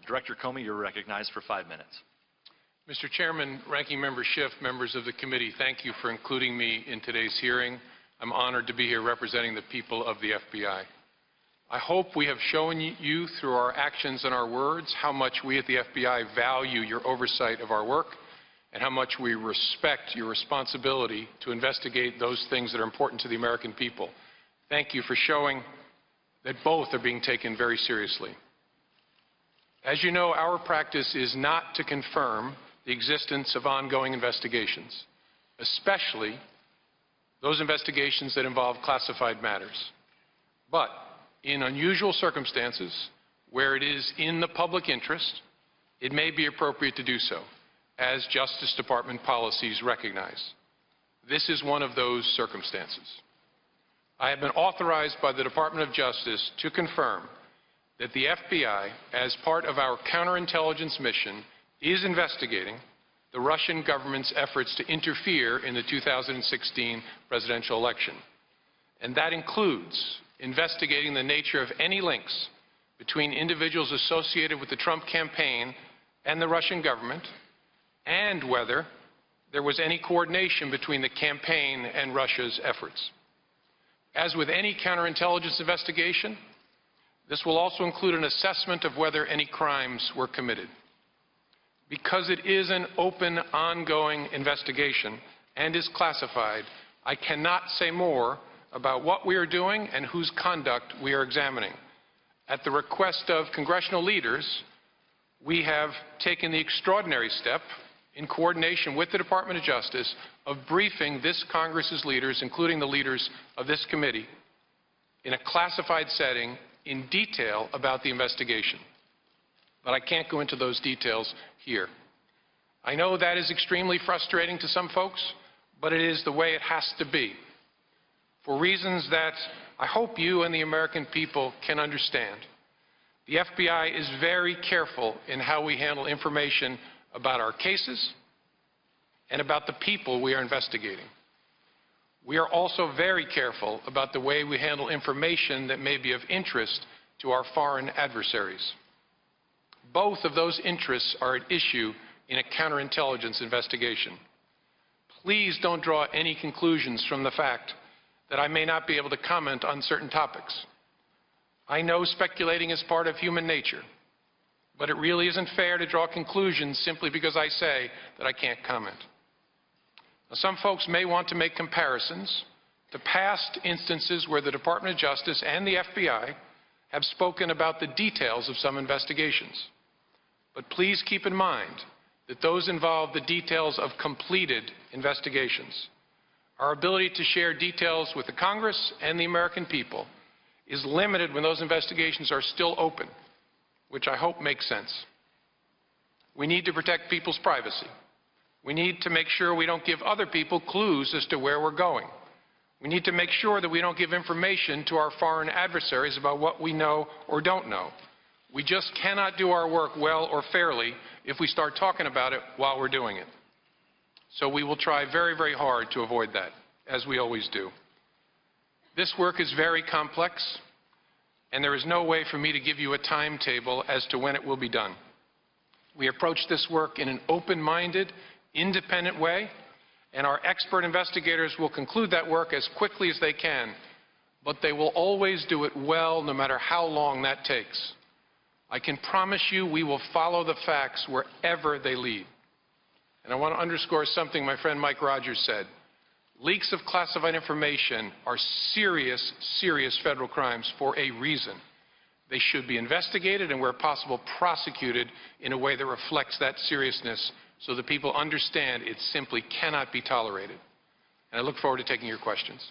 Director Comey, you're recognized for 5 minutes. Mr. Chairman, Ranking Member Schiff, members of the committee, thank you for including me in today's hearing. I'm honored to be here representing the people of the FBI. I hope we have shown you through our actions and our words how much we at the FBI value your oversight of our work and how much we respect your responsibility to investigate those things that are important to the American people. Thank you for showing that both are being taken very seriously. As you know, our practice is not to confirm the existence of ongoing investigations, especially those investigations that involve classified matters. But in unusual circumstances, where it is in the public interest, it may be appropriate to do so, as Justice Department policies recognize. This is one of those circumstances. I have been authorized by the Department of Justice to confirm that the FBI, as part of our counterintelligence mission, is investigating the Russian government's efforts to interfere in the 2016 presidential election. And that includes investigating the nature of any links between individuals associated with the Trump campaign and the Russian government, and whether there was any coordination between the campaign and Russia's efforts. As with any counterintelligence investigation, this will also include an assessment of whether any crimes were committed. Because it is an open, ongoing investigation and is classified, I cannot say more about what we are doing and whose conduct we are examining. At the request of congressional leaders, we have taken the extraordinary step, in coordination with the Department of Justice, of briefing this Congress's leaders, including the leaders of this committee, in a classified setting in detail about the investigation. But I can't go into those details here. I know that is extremely frustrating to some folks, but it is the way it has to be, for reasons that I hope you and the American people can understand. The FBI is very careful in how we handle information about our cases and about the people we are investigating. We are also very careful about the way we handle information that may be of interest to our foreign adversaries. Both of those interests are at issue in a counterintelligence investigation. Please don't draw any conclusions from the fact that I may not be able to comment on certain topics. I know speculating is part of human nature, but it really isn't fair to draw conclusions simply because I say that I can't comment. Now, some folks may want to make comparisons to past instances where the Department of Justice and the FBI have spoken about the details of some investigations. But please keep in mind that those involve the details of completed investigations. Our ability to share details with the Congress and the American people is limited when those investigations are still open, which I hope makes sense. We need to protect people's privacy. We need to make sure we don't give other people clues as to where we're going. We need to make sure that we don't give information to our foreign adversaries about what we know or don't know. We just cannot do our work well or fairly if we start talking about it while we're doing it. So we will try very, very hard to avoid that, as we always do. This work is very complex, and there is no way for me to give you a timetable as to when it will be done. We approach this work in an open-minded, independent way, and our expert investigators will conclude that work as quickly as they can, but they will always do it well, no matter how long that takes. I can promise you we will follow the facts wherever they lead. And I want to underscore something my friend Mike Rogers said. Leaks of classified information are serious, serious federal crimes for a reason. They should be investigated and, where possible, prosecuted in a way that reflects that seriousness so that people understand it simply cannot be tolerated. And I look forward to taking your questions.